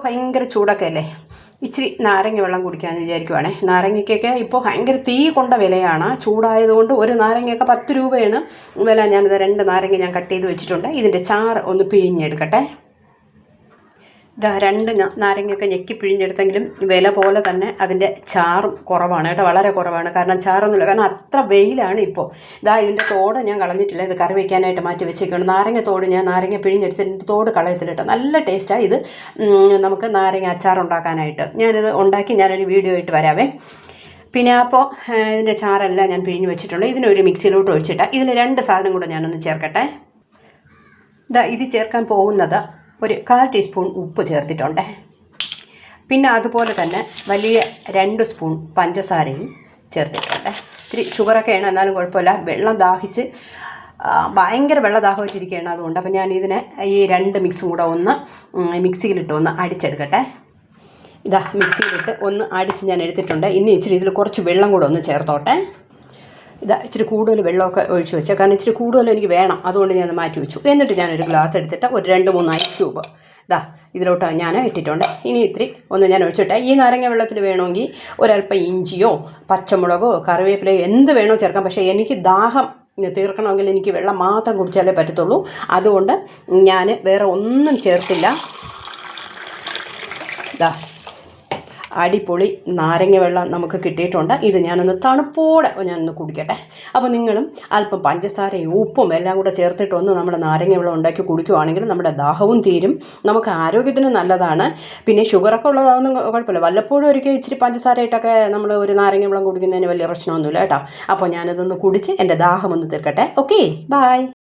ഭയങ്കര ചൂടൊക്കെ അല്ലേ, ഇച്ചിരി നാരങ്ങ വെള്ളം കുടിക്കാമെന്ന് വിചാരിക്കുവാണേ. നാരങ്ങയ്ക്കൊക്കെ ഇപ്പോൾ ഭയങ്കര തീ കൊണ്ട വിലയാണ്. ചൂടായതുകൊണ്ട് ഒരു നാരങ്ങയൊക്കെ 10 രൂപയാണ് വില. ഞാനിത് 2 നാരങ്ങ ഞാൻ കട്ട് ചെയ്ത് വെച്ചിട്ടുണ്ട്. ഇതിൻ്റെ ചാറ് ഒന്ന് പിഴിഞ്ഞെടുക്കട്ടെ. ഇതാ 2 നാരങ്ങയൊക്കെ ഞെക്കി പിഴിഞ്ഞെടുത്തെങ്കിലും വില പോലെ തന്നെ അതിൻ്റെ ചാറും കുറവാണ് കേട്ടോ, വളരെ കുറവാണ്. കാരണം ചാറൊന്നുമില്ല, കാരണം അത്ര വെയിലാണ് ഇപ്പോൾ. ഇതാ ഇതിൻ്റെ തോട് ഞാൻ കളഞ്ഞിട്ടില്ല, ഇത് കറി വയ്ക്കാനായിട്ട് മാറ്റി വെച്ചേക്കാണ്. നാരങ്ങ തോട് ഞാൻ നാരങ്ങ പിഴിഞ്ഞെടുത്തിട്ട് തോട് കളയത്തില്ല കേട്ടോ. നല്ല ടേസ്റ്റാണ് ഇത്. നമുക്ക് നാരങ്ങ അച്ചാർ ഉണ്ടാക്കാനായിട്ട് ഞാനിത് ഉണ്ടാക്കി ഞാനൊരു വീഡിയോ ആയിട്ട് വരാവേ. പിന്നെ അപ്പോൾ ഇതിൻ്റെ ചാറെല്ലാം ഞാൻ പിഴിഞ്ഞ് വെച്ചിട്ടുണ്ട്. ഇതിനൊരു മിക്സിയിലോട്ട് ഒഴിച്ചിട്ട് ഇതിന് 2 സാധനം കൂടെ ഞാനൊന്ന് ചേർക്കട്ടെ. ഇതാ ഇത് ചേർക്കാൻ പോകുന്നത് ഒരു 1/4 ടീസ്പൂൺ ഉപ്പ് ചേർത്തിട്ടുണ്ട്. പിന്നെ അതുപോലെ തന്നെ വലിയ 2 സ്പൂൺ പഞ്ചസാരയും ചേർത്തിട്ടുണ്ട്. ഇത്തിരി ഷുഗറൊക്കെയാണ്, എന്നാലും കുഴപ്പമില്ല. വെള്ളം ദാഹിച്ച് ഭയങ്കര വെള്ളദാഹമായിട്ടിരിക്കുകയാണ്, അതുകൊണ്ട് അപ്പം ഞാൻ ഇതിനെ ഈ 2 മിക്സും കൂടെ ഒന്ന് മിക്സിയിലിട്ട് ഒന്ന് അടിച്ചെടുക്കട്ടെ. ഇതാ മിക്സിയിലിട്ട് ഒന്ന് അടിച്ച് ഞാൻ എടുത്തിട്ടുണ്ട്. ഇനി ഇച്ചിരി ഇതിൽ കുറച്ച് വെള്ളം കൂടെ ഒന്ന് ചേർത്തോട്ടെ. ഇതാ ഇച്ചിരി കൂടുതൽ വെള്ളമൊക്കെ ഒഴിച്ച് വെച്ചാൽ, കാരണം ഇച്ചിരി കൂടുതൽ എനിക്ക് വേണം, അതുകൊണ്ട് ഞാൻ മാറ്റി വെച്ചു. എന്നിട്ട് ഞാനൊരു ഗ്ലാസ് എടുത്തിട്ട് ഒരു 2-3 ഐസ് ക്യൂബ് ഇതാ ഇതിലോട്ട് ഞാൻ ഇട്ടിട്ടുണ്ട്. ഇനി ഇത്തിരി ഒന്ന് ഞാൻ ഒഴിച്ചിട്ട് ഈ നാരങ്ങ വെള്ളത്തിൽ വേണമെങ്കിൽ ഒരല്പം ഇഞ്ചിയോ പച്ചമുളകോ കറിവേപ്പിലയോ എന്ത് വേണോ ചേർക്കാം. പക്ഷേ എനിക്ക് ദാഹം തീർക്കണമെങ്കിൽ എനിക്ക് വെള്ളം മാത്രം കുടിച്ചാലേ പറ്റത്തുള്ളൂ. അതുകൊണ്ട് ഞാൻ വേറെ ഒന്നും ചേർത്തില്ല. ഇതാ അടിപൊളി നാരങ്ങ വെള്ളം നമുക്ക് കിട്ടിയിട്ടുണ്ട്. ഇത് ഞാനൊന്ന് തണുപ്പോടെ ഞാനൊന്ന് കുടിക്കട്ടെ. അപ്പോൾ നിങ്ങളും അല്പം പഞ്ചസാരയും ഉപ്പും എല്ലാം കൂടെ ചേർത്തിട്ടൊന്ന് നമ്മുടെ നാരങ്ങ വെള്ളം ഉണ്ടാക്കി കുടിക്കുവാണെങ്കിൽ നമ്മുടെ ദാഹവും തീരും, നമുക്ക് ആരോഗ്യത്തിന് നല്ലതാണ്. പിന്നെ ഷുഗറൊക്കെ ഉള്ളതാണെന്നും കുഴപ്പമില്ല. വല്ലപ്പോഴും ഒരിക്കൽ ഇച്ചിരി പഞ്ചസാര ഇട്ടൊക്കെ നമ്മൾ ഒരു നാരങ്ങ വെള്ളം കുടിക്കുന്നതിന് വലിയ പ്രശ്നമൊന്നുമില്ല കേട്ടോ. അപ്പോൾ ഞാനിതൊന്ന് കുടിച്ച് എൻ്റെ ദാഹം ഒന്ന് തീർക്കട്ടെ. Okay, by.